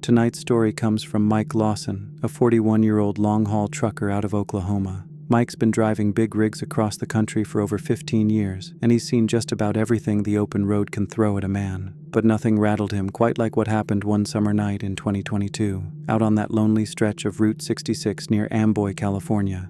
Tonight's story comes from Mike Lawson, a 41-year-old long-haul trucker out of Oklahoma. Mike's been driving big rigs across the country for over 15 years, and he's seen just about everything the open road can throw at a man. But nothing rattled him quite like what happened one summer night in 2022, out on that lonely stretch of Route 66 near Amboy, California.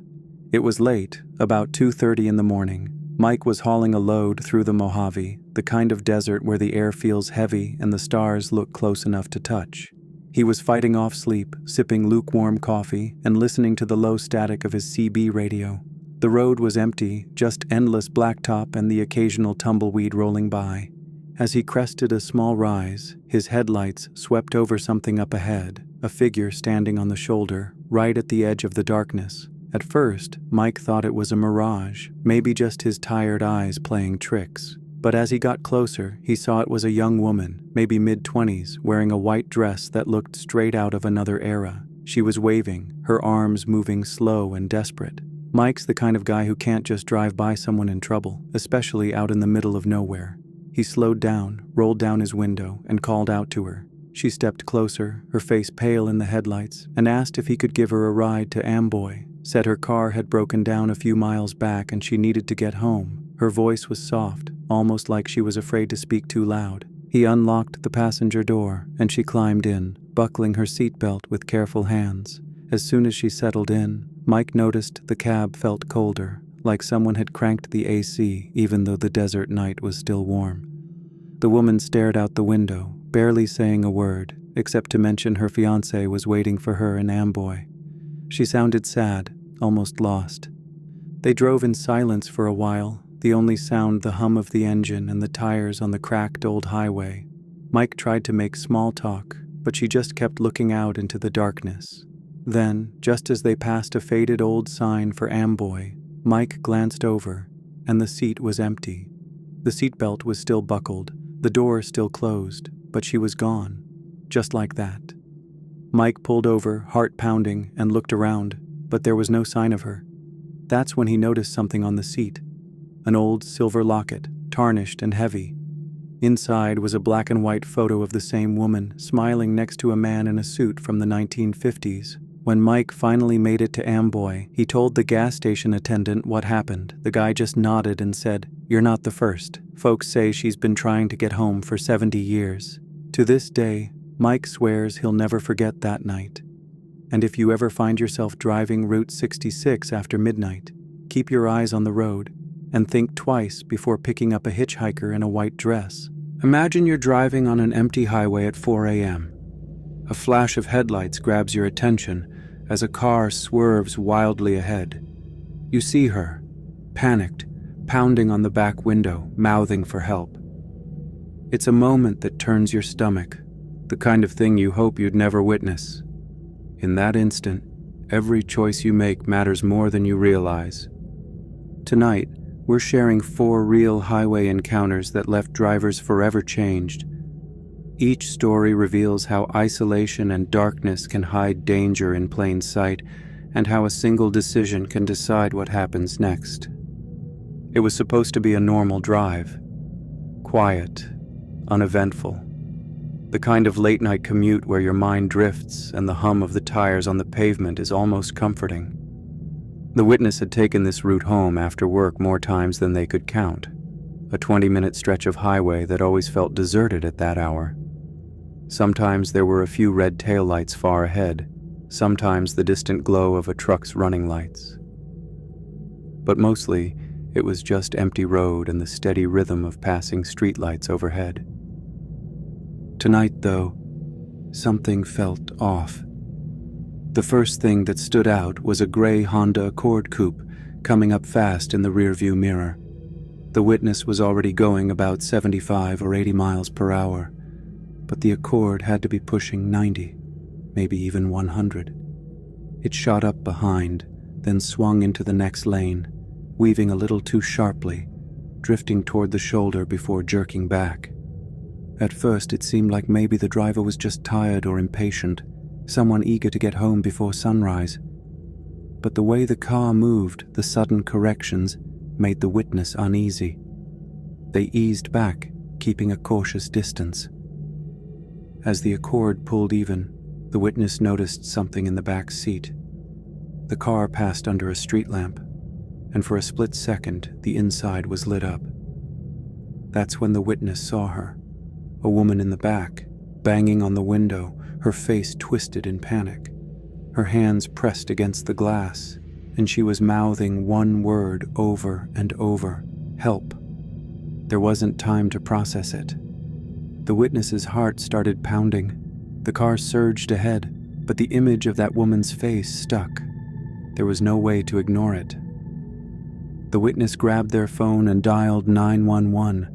It was late, about 2:30 in the morning. Mike was hauling a load through the Mojave, the kind of desert where the air feels heavy and the stars look close enough to touch. He was fighting off sleep, sipping lukewarm coffee, and listening to the low static of his CB radio. The road was empty, just endless blacktop and the occasional tumbleweed rolling by. As he crested a small rise, his headlights swept over something up ahead, a figure standing on the shoulder, right at the edge of the darkness. At first, Mike thought it was a mirage, maybe just his tired eyes playing tricks. But as he got closer, he saw it was a young woman, maybe mid-20s, wearing a white dress that looked straight out of another era. She was waving, her arms moving slow and desperate. Mike's the kind of guy who can't just drive by someone in trouble, especially out in the middle of nowhere. He slowed down, rolled down his window, and called out to her. She stepped closer, her face pale in the headlights, and asked if he could give her a ride to Amboy. Said her car had broken down a few miles back and she needed to get home. Her voice was soft, almost like she was afraid to speak too loud. He unlocked the passenger door, and she climbed in, buckling her seatbelt with careful hands. As soon as she settled in, Mike noticed the cab felt colder, like someone had cranked the AC even though the desert night was still warm. The woman stared out the window, barely saying a word, except to mention her fiancé was waiting for her in Amboy. She sounded sad, almost lost. They drove in silence for a while, the only sound the hum of the engine and the tires on the cracked old highway. Mike tried to make small talk, but she just kept looking out into the darkness. Then, just as they passed a faded old sign for Amboy, Mike glanced over, and the seat was empty. The seatbelt was still buckled, the door still closed, but she was gone, just like that. Mike pulled over, heart pounding, and looked around, but there was no sign of her. That's when he noticed something on the seat. An old silver locket, tarnished and heavy. Inside was a black and white photo of the same woman, smiling next to a man in a suit from the 1950s. When Mike finally made it to Amboy, he told the gas station attendant what happened. The guy just nodded and said, "You're not the first. Folks say she's been trying to get home for 70 years. To this day, Mike swears he'll never forget that night. And if you ever find yourself driving Route 66 after midnight, keep your eyes on the road and think twice before picking up a hitchhiker in a white dress. Imagine you're driving on an empty highway at 4 a.m. A flash of headlights grabs your attention as a car swerves wildly ahead. You see her, panicked, pounding on the back window, mouthing for help. It's a moment that turns your stomach, the kind of thing you hope you'd never witness. In that instant, every choice you make matters more than you realize. Tonight, we're sharing 4 real highway encounters that left drivers forever changed. Each story reveals how isolation and darkness can hide danger in plain sight, and how a single decision can decide what happens next. It was supposed to be a normal drive. Quiet, uneventful. The kind of late-night commute where your mind drifts and the hum of the tires on the pavement is almost comforting. The witness had taken this route home after work more times than they could count, a 20-minute stretch of highway that always felt deserted at that hour. Sometimes there were a few red taillights far ahead, sometimes the distant glow of a truck's running lights. But mostly, it was just empty road and the steady rhythm of passing streetlights overhead. Tonight, though, something felt off. The first thing that stood out was a gray Honda Accord coupe coming up fast in the rearview mirror. The witness was already going about 75 or 80 miles per hour, but the Accord had to be pushing 90, maybe even 100. It shot up behind, then swung into the next lane, weaving a little too sharply, drifting toward the shoulder before jerking back. At first, it seemed like maybe the driver was just tired or impatient, someone eager to get home before sunrise. But the way the car moved, the sudden corrections, made the witness uneasy. They eased back, keeping a cautious distance. As the Accord pulled even, The witness noticed something in the back seat. The car passed under a street lamp, and for a split second, the inside was lit up. That's when the witness saw her, a woman in the back, banging on the window, her face twisted in panic. Her hands pressed against the glass, and she was mouthing one word over and over: help. There wasn't time to process it. The witness's heart started pounding. The car surged ahead, but the image of that woman's face stuck. There was no way to ignore it. The witness grabbed their phone and dialed 911,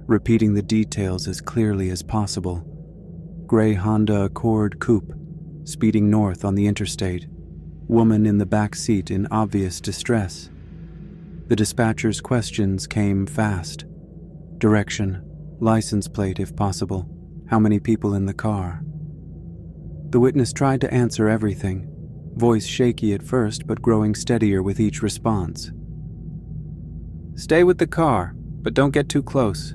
repeating the details as clearly as possible. Gray Honda Accord coupe, speeding north on the interstate. Woman in the back seat in obvious distress. The dispatcher's questions came fast. Direction, license plate if possible, how many people in the car. The witness tried to answer everything, voice shaky at first but growing steadier with each response. Stay with the car, but don't get too close.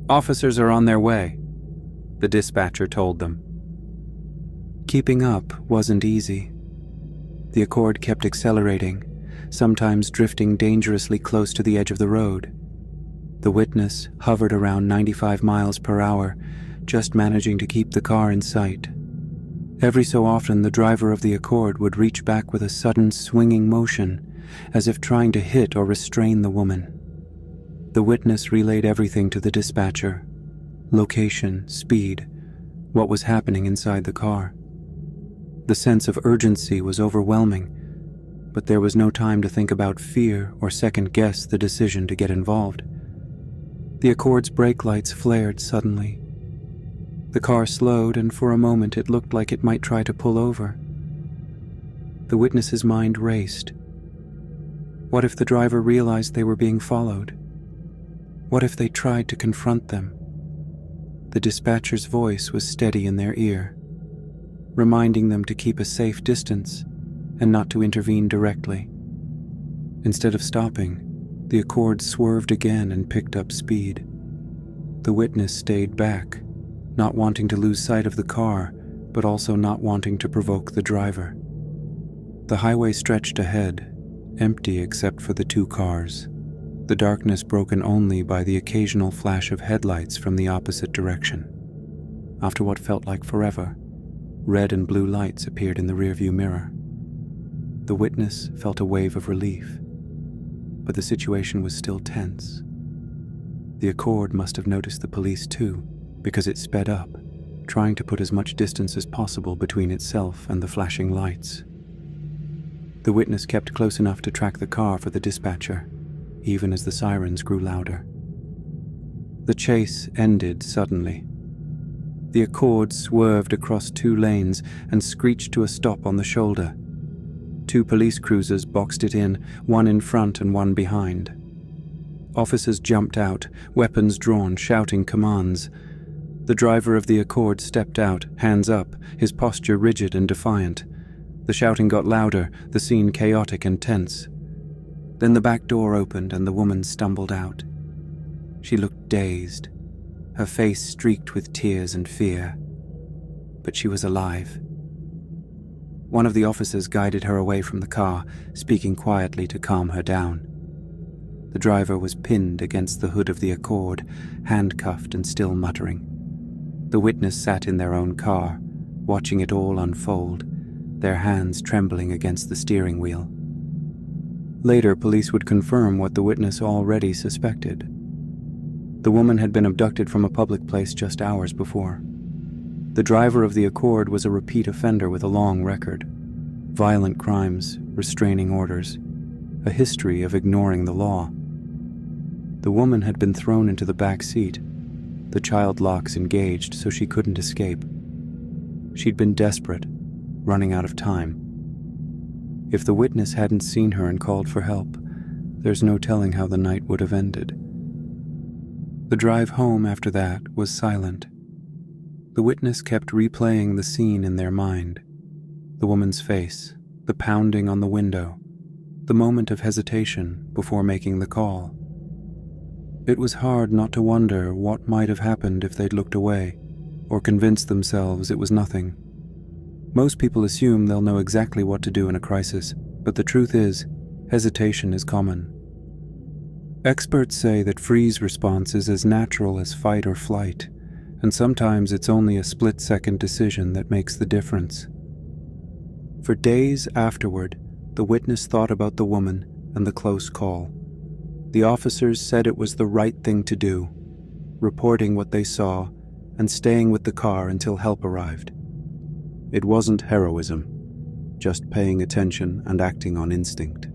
Officers are on their way, the dispatcher told them. Keeping up wasn't easy. The Accord kept accelerating, sometimes drifting dangerously close to the edge of the road. The witness hovered around 95 miles per hour, just managing to keep the car in sight. Every so often, the driver of the Accord would reach back with a sudden swinging motion, as if trying to hit or restrain the woman. The witness relayed everything to the dispatcher: location, speed, what was happening inside the car. The sense of urgency was overwhelming, but there was no time to think about fear or second-guess the decision to get involved. The Accord's brake lights flared suddenly. The car slowed, and for a moment it looked like it might try to pull over. The witness's mind raced. What if the driver realized they were being followed? What if they tried to confront them? The dispatcher's voice was steady in their ear, reminding them to keep a safe distance and not to intervene directly. Instead of stopping, the Accord swerved again and picked up speed. The witness stayed back, not wanting to lose sight of the car, but also not wanting to provoke the driver. The highway stretched ahead, empty except for the two cars, the darkness broken only by the occasional flash of headlights from the opposite direction. After what felt like forever, red and blue lights appeared in the rearview mirror. The witness felt a wave of relief, but the situation was still tense. The Accord must have noticed the police too, because it sped up, trying to put as much distance as possible between itself and the flashing lights. The witness kept close enough to track the car for the dispatcher, even as the sirens grew louder. The chase ended suddenly. The Accord swerved across two lanes and screeched to a stop on the shoulder. Two police cruisers boxed it in, one in front and one behind. Officers jumped out, weapons drawn, shouting commands. The driver of the Accord stepped out, hands up, his posture rigid and defiant. The shouting got louder, the scene chaotic and tense. Then the back door opened and the woman stumbled out. She looked dazed, her face streaked with tears and fear. But she was alive. One of the officers guided her away from the car, speaking quietly to calm her down. The driver was pinned against the hood of the Accord, handcuffed and still muttering. The witness sat in their own car, watching it all unfold, their hands trembling against the steering wheel. Later, police would confirm what the witness already suspected. The woman had been abducted from a public place just hours before. The driver of the Accord was a repeat offender with a long record: violent crimes, restraining orders, a history of ignoring the law. The woman had been thrown into the back seat, the child locks engaged so she couldn't escape. She'd been desperate, running out of time. If the witness hadn't seen her and called for help, there's no telling how the night would have ended. The drive home after that was silent. The witness kept replaying the scene in their mind: the woman's face, the pounding on the window, the moment of hesitation before making the call. It was hard not to wonder what might have happened if they'd looked away, or convinced themselves it was nothing. Most people assume they'll know exactly what to do in a crisis, but the truth is, hesitation is common. Experts say that freeze response is as natural as fight or flight, and sometimes it's only a split-second decision that makes the difference. For days afterward, the witness thought about the woman and the close call. The officers said it was the right thing to do, reporting what they saw and staying with the car until help arrived. It wasn't heroism, just paying attention and acting on instinct.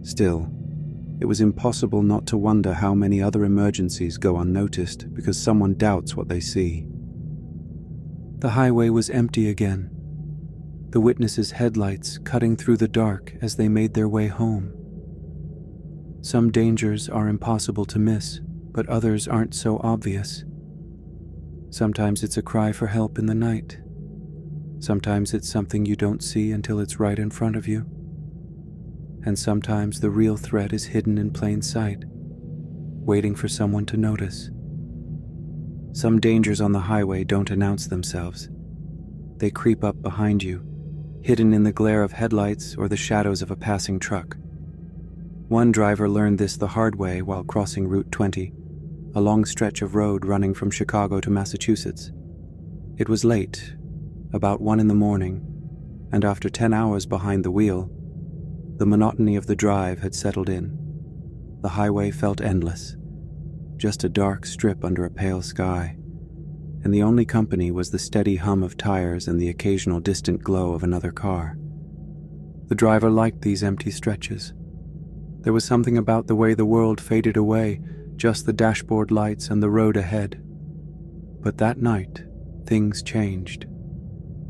Still, it was impossible not to wonder how many other emergencies go unnoticed because someone doubts what they see. The highway was empty again, the witnesses' headlights cutting through the dark as they made their way home. Some dangers are impossible to miss, but others aren't so obvious. Sometimes it's a cry for help in the night. Sometimes it's something you don't see until it's right in front of you. And sometimes the real threat is hidden in plain sight, waiting for someone to notice. Some dangers on the highway don't announce themselves. They creep up behind you, hidden in the glare of headlights or the shadows of a passing truck. One driver learned this the hard way while crossing Route 20, a long stretch of road running from Chicago to Massachusetts. It was late, about 1 a.m, and after 10 hours behind the wheel, the monotony of the drive had settled in. The highway felt endless, just a dark strip under a pale sky, and the only company was the steady hum of tires and the occasional distant glow of another car. The driver liked these empty stretches. There was something about the way the world faded away, just the dashboard lights and the road ahead. But that night, things changed.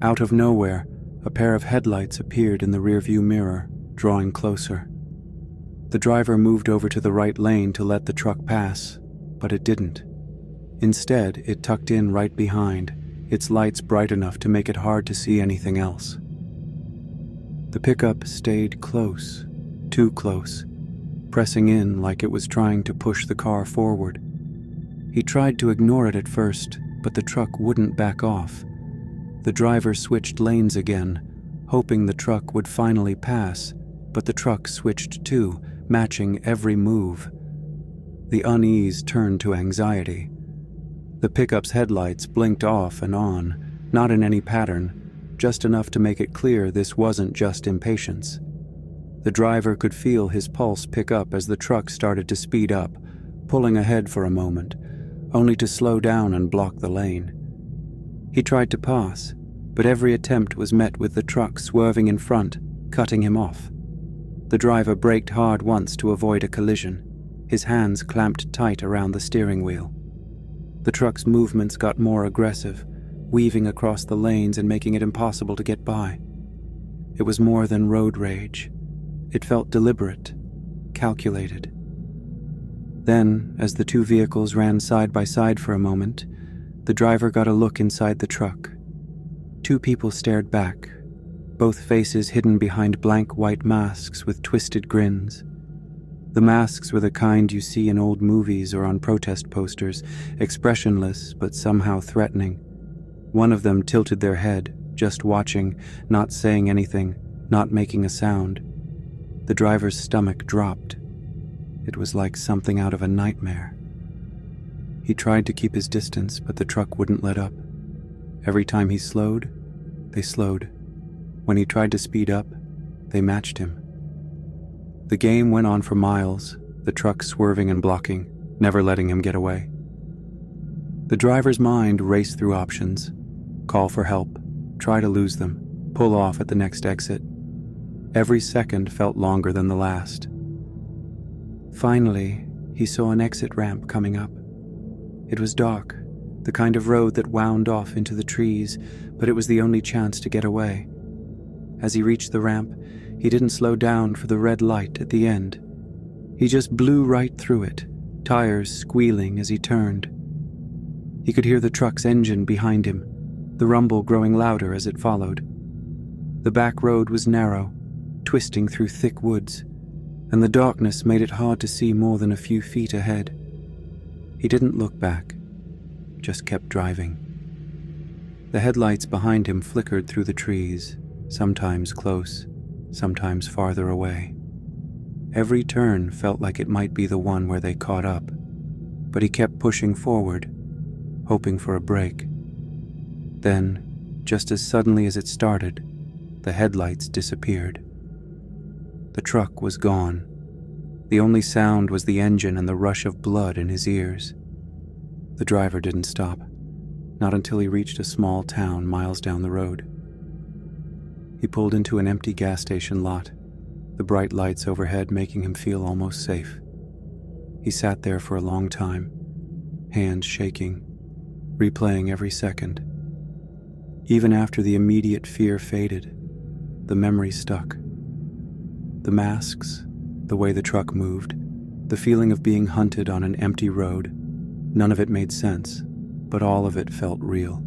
Out of nowhere, a pair of headlights appeared in the rearview mirror, drawing closer. The driver moved over to the right lane to let the truck pass, but it didn't. Instead, it tucked in right behind, its lights bright enough to make it hard to see anything else. The pickup stayed close, too close, pressing in like it was trying to push the car forward. He tried to ignore it at first, but the truck wouldn't back off. The driver switched lanes again, hoping the truck would finally pass, but the truck switched too, matching every move. The unease turned to anxiety. The pickup's headlights blinked off and on, not in any pattern, just enough to make it clear this wasn't just impatience. The driver could feel his pulse pick up as the truck started to speed up, pulling ahead for a moment, only to slow down and block the lane. He tried to pass, but every attempt was met with the truck swerving in front, cutting him off. The driver braked hard once to avoid a collision, his hands clamped tight around the steering wheel. The truck's movements got more aggressive, weaving across the lanes and making it impossible to get by. It was more than road rage. It felt deliberate, calculated. Then, as the two vehicles ran side by side for a moment, the driver got a look inside the truck. Two people stared back, both faces hidden behind blank white masks with twisted grins. The masks were the kind you see in old movies or on protest posters, expressionless but somehow threatening. One of them tilted their head, just watching, not saying anything, not making a sound. The driver's stomach dropped. It was like something out of a nightmare. He tried to keep his distance, but the truck wouldn't let up. Every time he slowed, they slowed. When he tried to speed up, they matched him. The game went on for miles, the truck swerving and blocking, never letting him get away. The driver's mind raced through options. Call for help, try to lose them, pull off at the next exit. Every second felt longer than the last. Finally, he saw an exit ramp coming up. It was dark, the kind of road that wound off into the trees, but it was the only chance to get away. As he reached the ramp, he didn't slow down for the red light at the end. He just blew right through it, tires squealing as he turned. He could hear the truck's engine behind him, the rumble growing louder as it followed. The back road was narrow, twisting through thick woods, and the darkness made it hard to see more than a few feet ahead. He didn't look back, just kept driving. The headlights behind him flickered through the trees, sometimes close, sometimes farther away. Every turn felt like it might be the one where they caught up, but he kept pushing forward, hoping for a break. Then, just as suddenly as it started, the headlights disappeared. The truck was gone. The only sound was the engine and the rush of blood in his ears. The driver didn't stop, not until he reached a small town miles down the road. He pulled into an empty gas station lot, the bright lights overhead making him feel almost safe. He sat there for a long time, hands shaking, replaying every second. Even after the immediate fear faded, the memory stuck. The masks, the way the truck moved, the feeling of being hunted on an empty road, none of it made sense, but all of it felt real.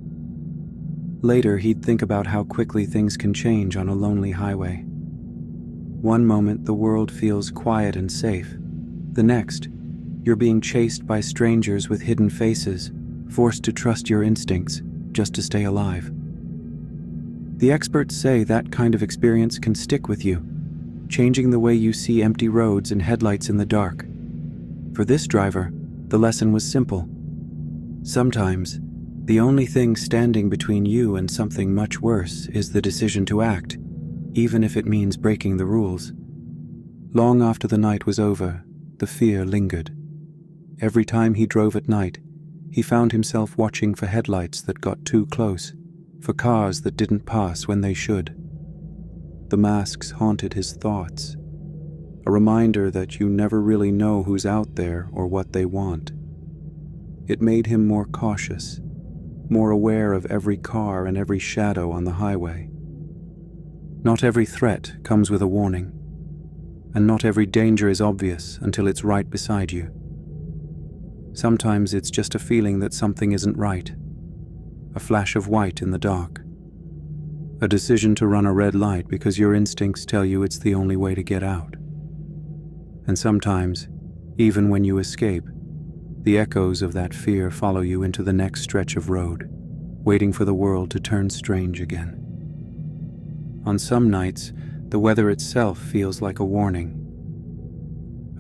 Later, he'd think about how quickly things can change on a lonely highway. One moment, the world feels quiet and safe. The next, you're being chased by strangers with hidden faces, forced to trust your instincts just to stay alive. The experts say that kind of experience can stick with you, changing the way you see empty roads and headlights in the dark. For this driver, the lesson was simple. Sometimes, the only thing standing between you and something much worse is the decision to act, even if it means breaking the rules. Long after the night was over, the fear lingered. Every time he drove at night, he found himself watching for headlights that got too close, for cars that didn't pass when they should. The masks haunted his thoughts, a reminder that you never really know who's out there or what they want. It made him more cautious, more aware of every car and every shadow on the highway. Not every threat comes with a warning, and not every danger is obvious until it's right beside you. Sometimes it's just a feeling that something isn't right, a flash of white in the dark, a decision to run a red light because your instincts tell you it's the only way to get out. And sometimes, even when you escape, the echoes of that fear follow you into the next stretch of road, waiting for the world to turn strange again. On some nights, the weather itself feels like a warning.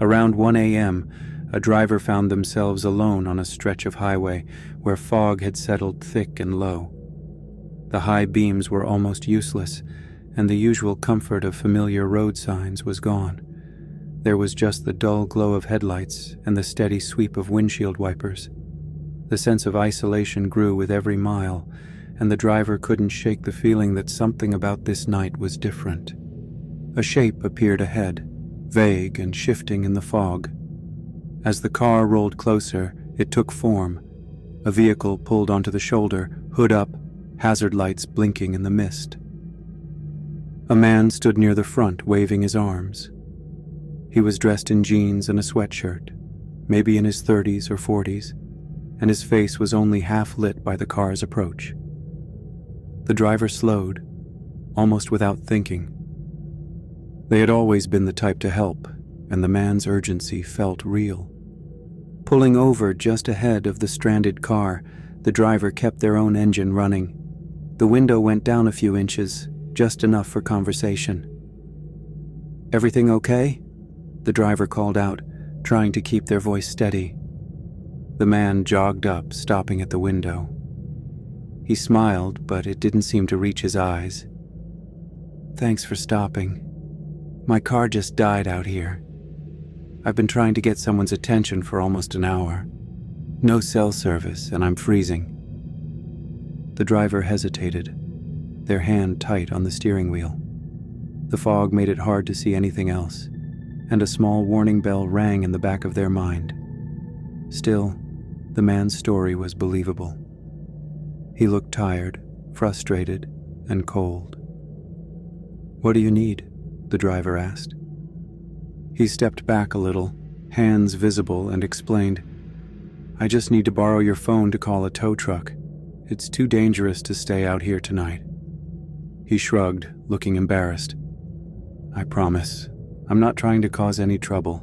Around 1 a.m., a driver found themselves alone on a stretch of highway where fog had settled thick and low. The high beams were almost useless, and the usual comfort of familiar road signs was gone. There was just the dull glow of headlights and the steady sweep of windshield wipers. The sense of isolation grew with every mile, and the driver couldn't shake the feeling that something about this night was different. A shape appeared ahead, vague and shifting in the fog. As the car rolled closer, it took form. A vehicle pulled onto the shoulder, hood up, hazard lights blinking in the mist. A man stood near the front, waving his arms. He was dressed in jeans and a sweatshirt, maybe in his 30s or 40s, and his face was only half lit by the car's approach. The driver slowed, almost without thinking. They had always been the type to help, and the man's urgency felt real. Pulling over just ahead of the stranded car, the driver kept their own engine running. The window went down a few inches, just enough for conversation. "Everything okay?" the driver called out, trying to keep their voice steady. The man jogged up, stopping at the window. He smiled, but it didn't seem to reach his eyes. "Thanks for stopping. My car just died out here. I've been trying to get someone's attention for almost an hour. No cell service, and I'm freezing." The driver hesitated, their hand tight on the steering wheel. The fog made it hard to see anything else, and a small warning bell rang in the back of their mind. Still, the man's story was believable. He looked tired, frustrated, and cold. "What do you need?" the driver asked. He stepped back a little, hands visible, and explained, "I just need to borrow your phone to call a tow truck. It's too dangerous to stay out here tonight." He shrugged, looking embarrassed. "I promise. I'm not trying to cause any trouble."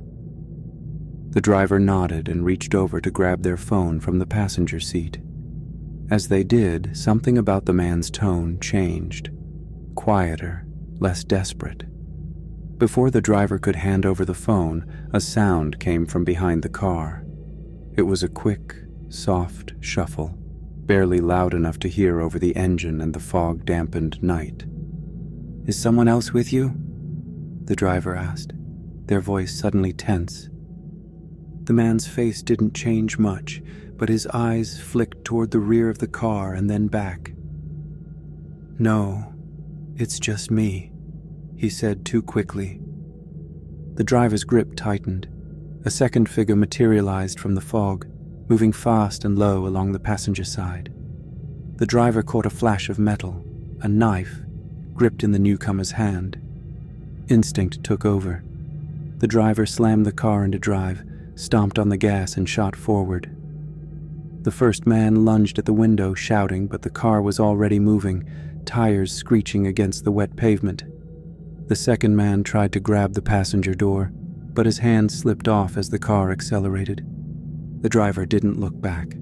The driver nodded and reached over to grab their phone from the passenger seat. As they did, something about the man's tone changed. Quieter, less desperate. Before the driver could hand over the phone, a sound came from behind the car. It was a quick, soft shuffle, barely loud enough to hear over the engine and the fog-dampened night. "Is someone else with you?" the driver asked, their voice suddenly tense. The man's face didn't change much, but his eyes flicked toward the rear of the car and then back. "No, it's just me," he said too quickly. The driver's grip tightened. A second figure materialized from the fog, moving fast and low along the passenger side. The driver caught a flash of metal, a knife, gripped in the newcomer's hand. Instinct took over. The driver slammed the car into drive, stomped on the gas, and shot forward. The first man lunged at the window, shouting, but the car was already moving, tires screeching against the wet pavement. The second man tried to grab the passenger door, but his hand slipped off as the car accelerated. The driver didn't look back.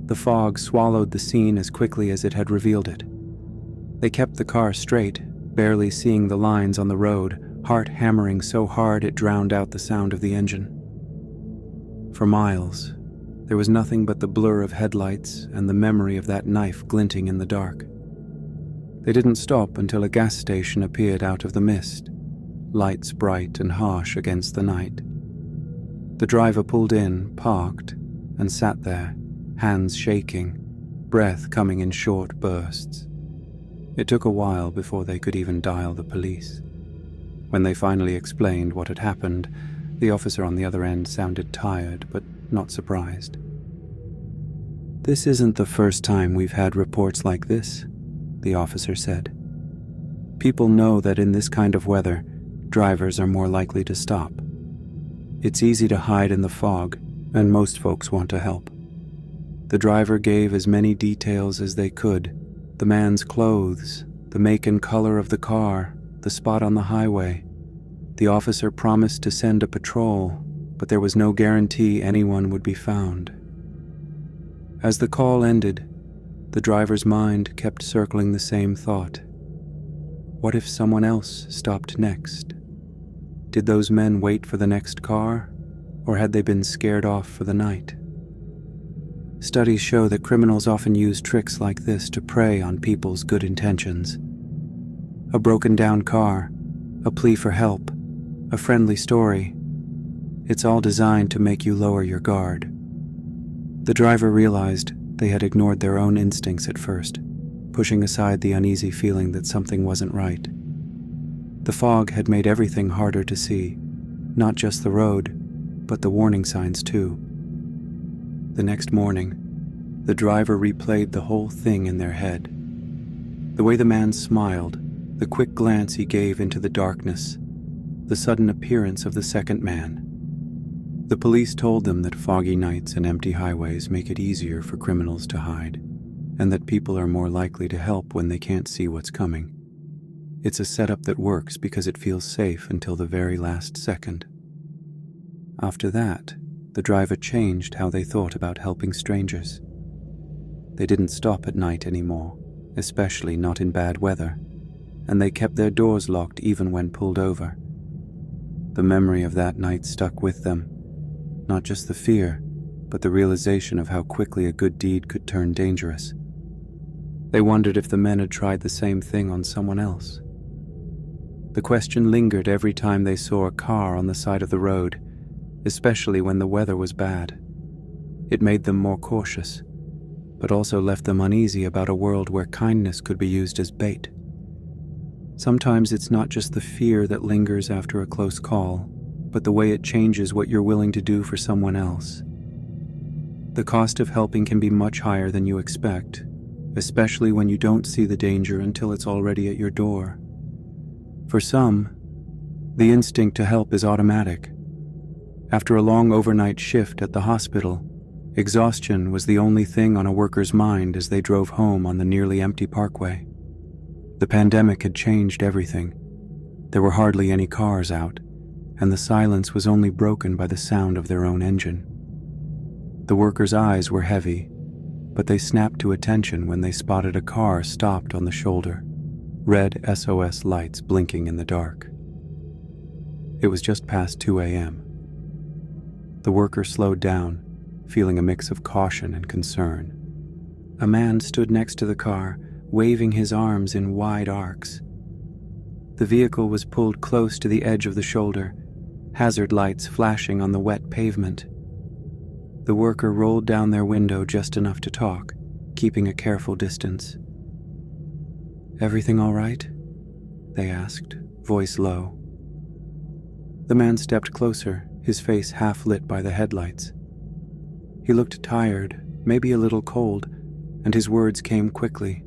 The fog swallowed the scene as quickly as it had revealed it. They kept the car straight, barely seeing the lines on the road, heart hammering so hard it drowned out the sound of the engine. For miles, there was nothing but the blur of headlights and the memory of that knife glinting in the dark. They didn't stop until a gas station appeared out of the mist, lights bright and harsh against the night. The driver pulled in, parked, and sat there, hands shaking, breath coming in short bursts. It took a while before they could even dial the police. When they finally explained what had happened, the officer on the other end sounded tired but not surprised. "This isn't the first time we've had reports like this," the officer said. "People know that in this kind of weather, drivers are more likely to stop. It's easy to hide in the fog, and most folks want to help." The driver gave as many details as they could: the man's clothes, the make and color of the car, the spot on the highway. The officer promised to send a patrol, but there was no guarantee anyone would be found. As the call ended, the driver's mind kept circling the same thought. What if someone else stopped next? Did those men wait for the next car, or had they been scared off for the night? Studies show that criminals often use tricks like this to prey on people's good intentions. A broken-down car, a plea for help, a friendly story. It's all designed to make you lower your guard. The driver realized they had ignored their own instincts at first, pushing aside the uneasy feeling that something wasn't right. The fog had made everything harder to see, not just the road, but the warning signs too. The next morning, the driver replayed the whole thing in their head. The way the man smiled, the quick glance he gave into the darkness, the sudden appearance of the second man. The police told them that foggy nights and empty highways make it easier for criminals to hide, and that people are more likely to help when they can't see what's coming. It's a setup that works because it feels safe until the very last second. After that, the driver changed how they thought about helping strangers. They didn't stop at night anymore, especially not in bad weather, and they kept their doors locked even when pulled over. The memory of that night stuck with them, not just the fear, but the realization of how quickly a good deed could turn dangerous. They wondered if the men had tried the same thing on someone else. The question lingered every time they saw a car on the side of the road, especially when the weather was bad. It made them more cautious, but also left them uneasy about a world where kindness could be used as bait. Sometimes it's not just the fear that lingers after a close call, but the way it changes what you're willing to do for someone else. The cost of helping can be much higher than you expect, especially when you don't see the danger until it's already at your door. For some, the instinct to help is automatic. After a long overnight shift at the hospital, exhaustion was the only thing on a worker's mind as they drove home on the nearly empty parkway. The pandemic had changed everything. There were hardly any cars out, and the silence was only broken by the sound of their own engine. The worker's eyes were heavy, but they snapped to attention when they spotted a car stopped on the shoulder, red SOS lights blinking in the dark. It was just past 2 a.m. The worker slowed down, feeling a mix of caution and concern. A man stood next to the car, waving his arms in wide arcs. The vehicle was pulled close to the edge of the shoulder, hazard lights flashing on the wet pavement. The worker rolled down their window just enough to talk, keeping a careful distance. "Everything all right?" they asked, voice low. The man stepped closer, his face half lit by the headlights. He looked tired, maybe a little cold, and his words came quickly.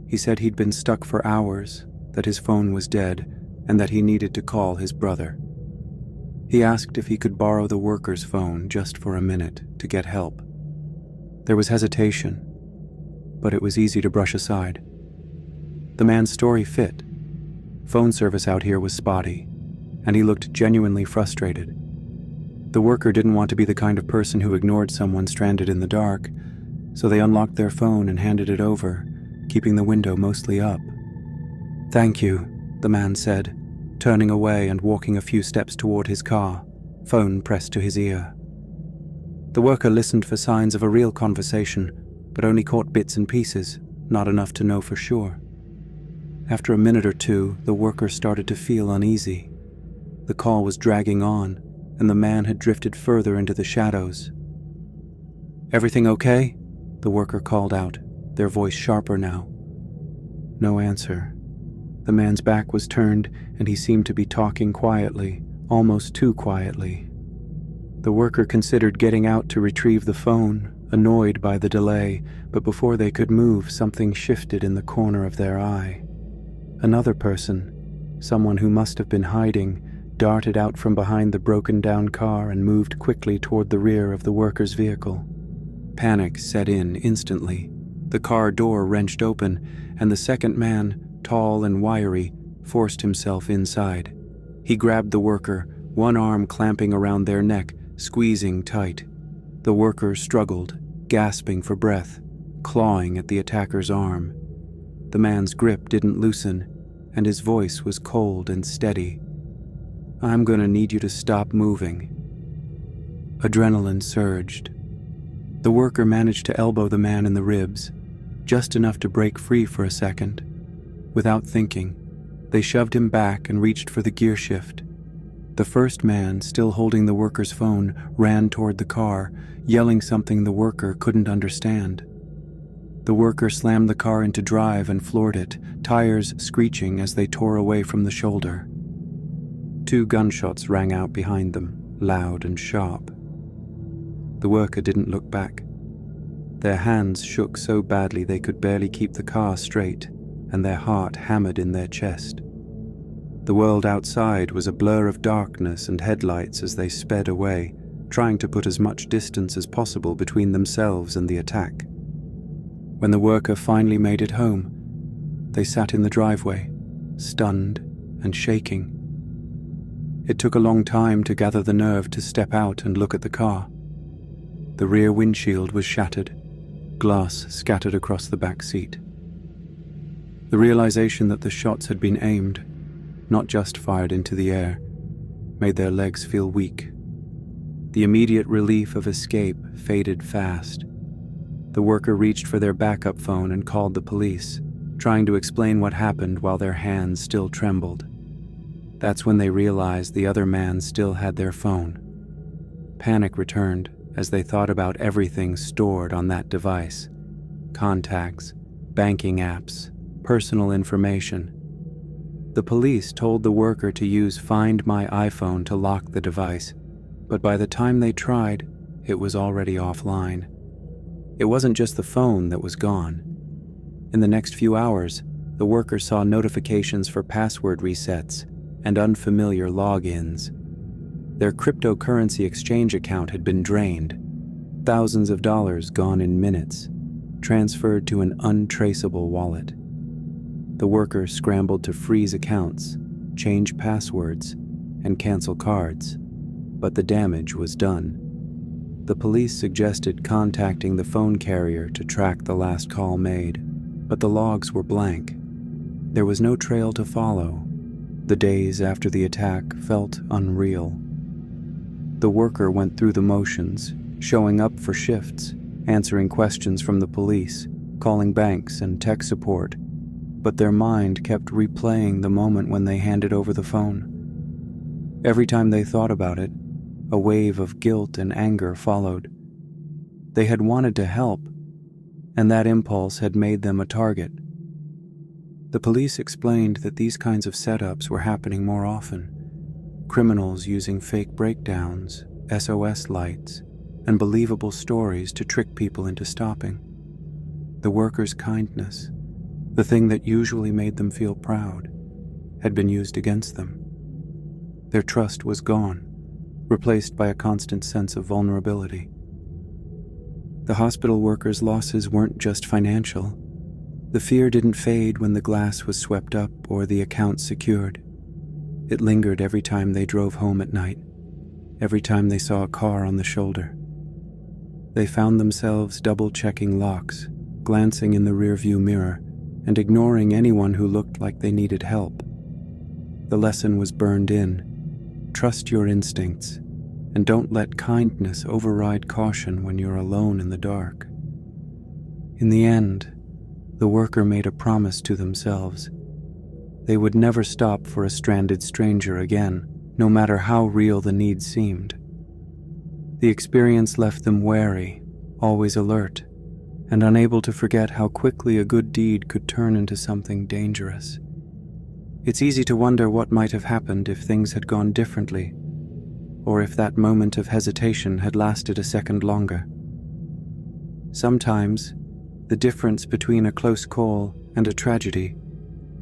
He said he'd been stuck for hours, that his phone was dead, and that he needed to call his brother. He asked if he could borrow the worker's phone just for a minute to get help. There was hesitation, but it was easy to brush aside. The man's story fit. Phone service out here was spotty, and he looked genuinely frustrated. The worker didn't want to be the kind of person who ignored someone stranded in the dark, so they unlocked their phone and handed it over, keeping the window mostly up. "Thank you," the man said, turning away and walking a few steps toward his car, phone pressed to his ear. The worker listened for signs of a real conversation, but only caught bits and pieces, not enough to know for sure. After a minute or two, the worker started to feel uneasy. The call was dragging on, and the man had drifted further into the shadows. "Everything okay?" the worker called out, their voice sharper now. No answer. The man's back was turned, and he seemed to be talking quietly, almost too quietly. The worker considered getting out to retrieve the phone, annoyed by the delay, but before they could move, something shifted in the corner of their eye. Another person, someone who must have been hiding, darted out from behind the broken-down car and moved quickly toward the rear of the worker's vehicle. Panic set in instantly. The car door wrenched open, and the second man, tall and wiry, forced himself inside. He grabbed the worker, one arm clamping around their neck, squeezing tight. The worker struggled, gasping for breath, clawing at the attacker's arm. The man's grip didn't loosen, and his voice was cold and steady. "I'm gonna need you to stop moving." Adrenaline surged. The worker managed to elbow the man in the ribs, just enough to break free for a second. Without thinking, they shoved him back and reached for the gear shift. The first man, still holding the worker's phone, ran toward the car, yelling something the worker couldn't understand. The worker slammed the car into drive and floored it, tires screeching as they tore away from the shoulder. 2 gunshots rang out behind them, loud and sharp. The worker didn't look back. Their hands shook so badly they could barely keep the car straight, and their heart hammered in their chest. The world outside was a blur of darkness and headlights as they sped away, trying to put as much distance as possible between themselves and the attack. When the worker finally made it home, they sat in the driveway, stunned and shaking. It took a long time to gather the nerve to step out and look at the car. The rear windshield was shattered, glass scattered across the back seat. The realization that the shots had been aimed, not just fired into the air, made their legs feel weak. The immediate relief of escape faded fast. The worker reached for their backup phone and called the police, trying to explain what happened while their hands still trembled. That's when they realized the other man still had their phone. Panic returned as they thought about everything stored on that device: contacts, banking apps, personal information. The police told the worker to use Find My iPhone to lock the device, but by the time they tried, it was already offline. It wasn't just the phone that was gone. In the next few hours, the worker saw notifications for password resets and unfamiliar logins. Their cryptocurrency exchange account had been drained, thousands of dollars gone in minutes, transferred to an untraceable wallet. The worker scrambled to freeze accounts, change passwords, and cancel cards, but the damage was done. The police suggested contacting the phone carrier to track the last call made, but the logs were blank. There was no trail to follow. The days after the attack felt unreal. The worker went through the motions, showing up for shifts, answering questions from the police, calling banks and tech support, but their mind kept replaying the moment when they handed over the phone. Every time they thought about it, a wave of guilt and anger followed. They had wanted to help, and that impulse had made them a target. The police explained that these kinds of setups were happening more often. Criminals using fake breakdowns, SOS lights, and believable stories to trick people into stopping. The workers' kindness, the thing that usually made them feel proud, had been used against them. Their trust was gone, replaced by a constant sense of vulnerability. The hospital workers' losses weren't just financial. The fear didn't fade when the glass was swept up or the account secured. It lingered every time they drove home at night, every time they saw a car on the shoulder. They found themselves double-checking locks, glancing in the rearview mirror, and ignoring anyone who looked like they needed help. The lesson was burned in. Trust your instincts, and don't let kindness override caution when you're alone in the dark. In the end, the worker made a promise to themselves. They would never stop for a stranded stranger again, no matter how real the need seemed. The experience left them wary, always alert, and unable to forget how quickly a good deed could turn into something dangerous. It's easy to wonder what might have happened if things had gone differently, or if that moment of hesitation had lasted a second longer. Sometimes, the difference between a close call and a tragedy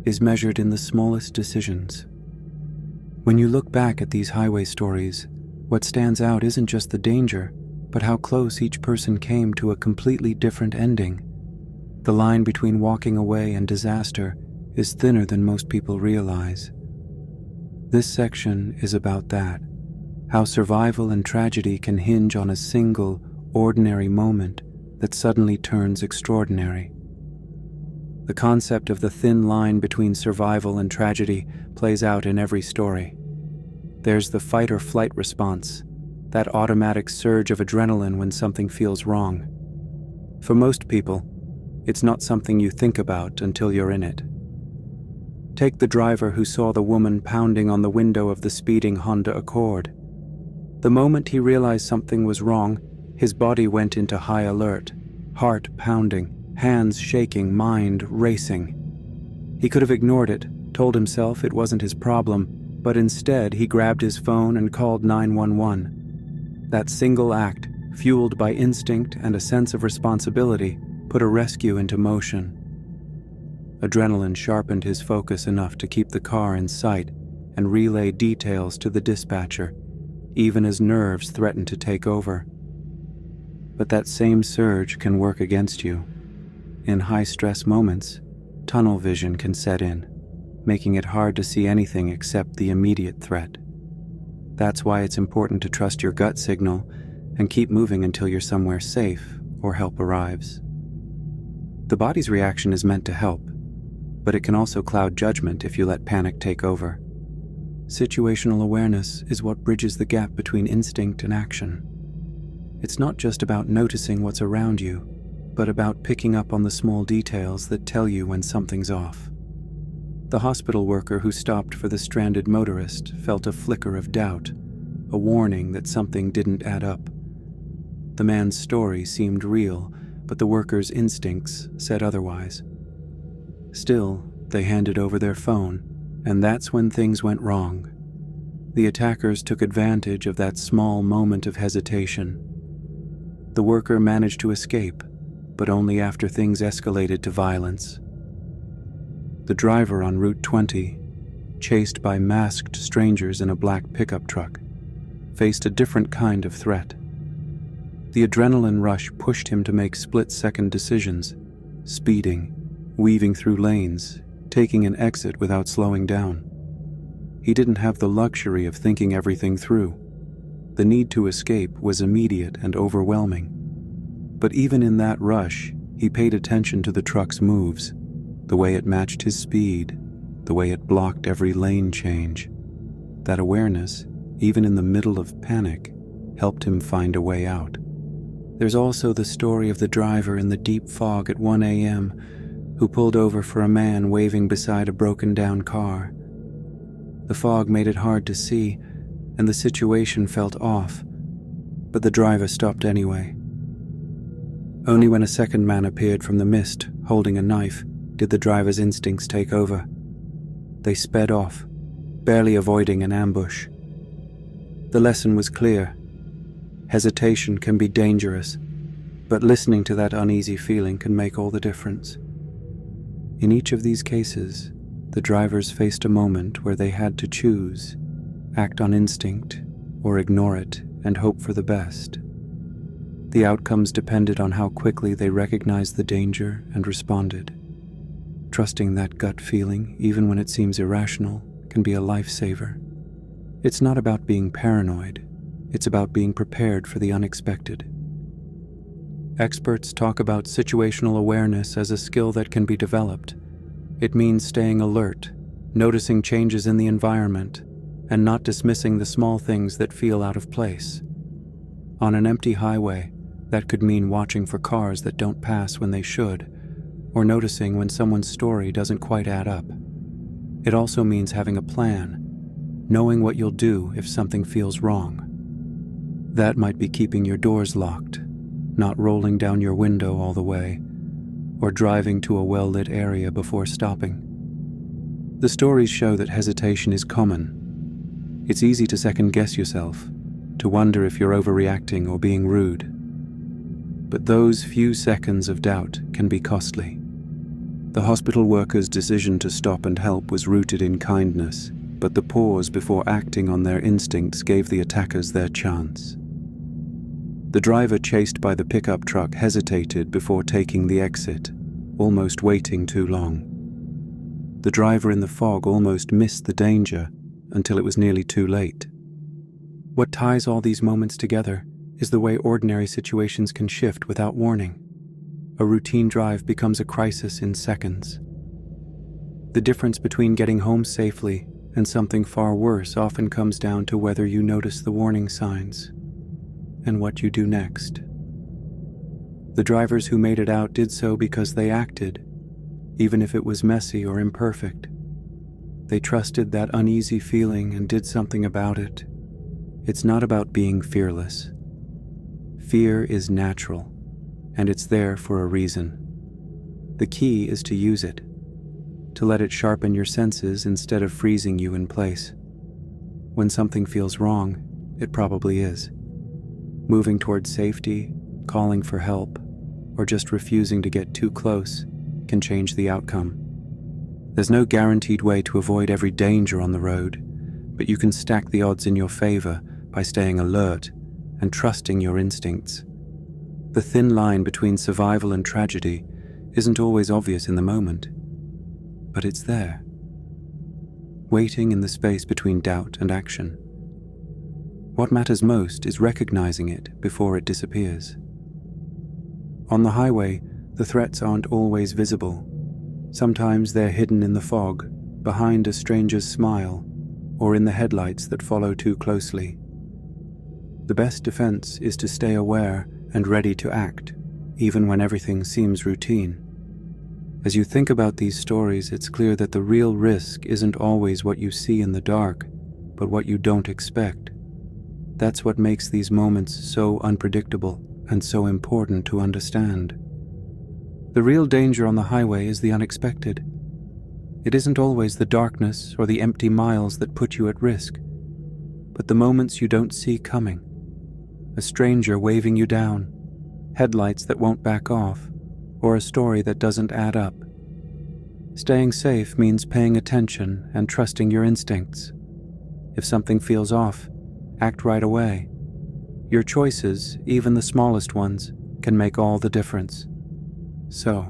is measured in the smallest decisions. When you look back at these highway stories, what stands out isn't just the danger, but how close each person came to a completely different ending. The line between walking away and disaster is thinner than most people realize. This section is about that, how survival and tragedy can hinge on a single, ordinary moment that suddenly turns extraordinary. The concept of the thin line between survival and tragedy plays out in every story. There's the fight or flight response, that automatic surge of adrenaline when something feels wrong. For most people, it's not something you think about until you're in it. Take the driver who saw the woman pounding on the window of the speeding Honda Accord. The moment he realized something was wrong, his body went into high alert, heart pounding, hands shaking, mind racing. He could have ignored it, told himself it wasn't his problem, but instead he grabbed his phone and called 911. That single act, fueled by instinct and a sense of responsibility, put a rescue into motion. Adrenaline sharpened his focus enough to keep the car in sight and relay details to the dispatcher, even as nerves threatened to take over. But that same surge can work against you. In high-stress moments, tunnel vision can set in, making it hard to see anything except the immediate threat. That's why it's important to trust your gut signal and keep moving until you're somewhere safe or help arrives. The body's reaction is meant to help, but it can also cloud judgment if you let panic take over. Situational awareness is what bridges the gap between instinct and action. It's not just about noticing what's around you, but about picking up on the small details that tell you when something's off. The hospital worker who stopped for the stranded motorist felt a flicker of doubt, a warning that something didn't add up. The man's story seemed real, but the worker's instincts said otherwise. Still, they handed over their phone, and that's when things went wrong. The attackers took advantage of that small moment of hesitation. The worker managed to escape, but only after things escalated to violence. The driver on Route 20, chased by masked strangers in a black pickup truck, faced a different kind of threat. The adrenaline rush pushed him to make split-second decisions, speeding, weaving through lanes, taking an exit without slowing down. He didn't have the luxury of thinking everything through. The need to escape was immediate and overwhelming. But even in that rush, he paid attention to the truck's moves, the way it matched his speed, the way it blocked every lane change. That awareness, even in the middle of panic, helped him find a way out. There's also the story of the driver in the deep fog at 1 a.m. who pulled over for a man waving beside a broken-down car. The fog made it hard to see, and the situation felt off, but the driver stopped anyway. Only when a second man appeared from the mist, holding a knife, did the driver's instincts take over. They sped off, barely avoiding an ambush. The lesson was clear. Hesitation can be dangerous, but listening to that uneasy feeling can make all the difference. In each of these cases, the drivers faced a moment where they had to choose, act on instinct, or ignore it and hope for the best. The outcomes depended on how quickly they recognized the danger and responded. Trusting that gut feeling, even when it seems irrational, can be a lifesaver. It's not about being paranoid, it's about being prepared for the unexpected. Experts talk about situational awareness as a skill that can be developed. It means staying alert, noticing changes in the environment, and not dismissing the small things that feel out of place. On an empty highway, that could mean watching for cars that don't pass when they should, or noticing when someone's story doesn't quite add up. It also means having a plan, knowing what you'll do if something feels wrong. That might be keeping your doors locked, not rolling down your window all the way, or driving to a well-lit area before stopping. The stories show that hesitation is common. It's easy to second-guess yourself, to wonder if you're overreacting or being rude. But those few seconds of doubt can be costly. The hospital worker's decision to stop and help was rooted in kindness, but the pause before acting on their instincts gave the attackers their chance. The driver chased by the pickup truck hesitated before taking the exit, almost waiting too long. The driver in the fog almost missed the danger until it was nearly too late. What ties all these moments together is the way ordinary situations can shift without warning. A routine drive becomes a crisis in seconds. The difference between getting home safely and something far worse often comes down to whether you notice the warning signs and what you do next. The drivers who made it out did so because they acted, even if it was messy or imperfect. They trusted that uneasy feeling and did something about it. It's not about being fearless. Fear is natural, and it's there for a reason. The key is to use it, to let it sharpen your senses instead of freezing you in place. When something feels wrong, it probably is. Moving towards safety, calling for help, or just refusing to get too close can change the outcome. There's no guaranteed way to avoid every danger on the road, but you can stack the odds in your favor by staying alert and trusting your instincts. The thin line between survival and tragedy isn't always obvious in the moment, but it's there, waiting in the space between doubt and action. What matters most is recognizing it before it disappears. On the highway, the threats aren't always visible. Sometimes they're hidden in the fog, behind a stranger's smile, or in the headlights that follow too closely. The best defense is to stay aware and ready to act, even when everything seems routine. As you think about these stories, it's clear that the real risk isn't always what you see in the dark, but what you don't expect. That's what makes these moments so unpredictable and so important to understand. The real danger on the highway is the unexpected. It isn't always the darkness or the empty miles that put you at risk, but the moments you don't see coming. A stranger waving you down, headlights that won't back off, or a story that doesn't add up. Staying safe means paying attention and trusting your instincts. If something feels off, act right away. Your choices, even the smallest ones, can make all the difference. So,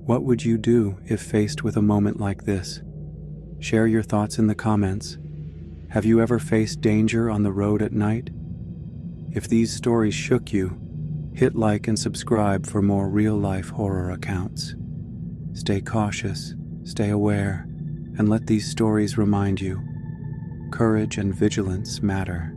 what would you do if faced with a moment like this? Share your thoughts in the comments. Have you ever faced danger on the road at night? If these stories shook you, hit like and subscribe for more real-life horror accounts. Stay cautious, stay aware, and let these stories remind you, courage and vigilance matter.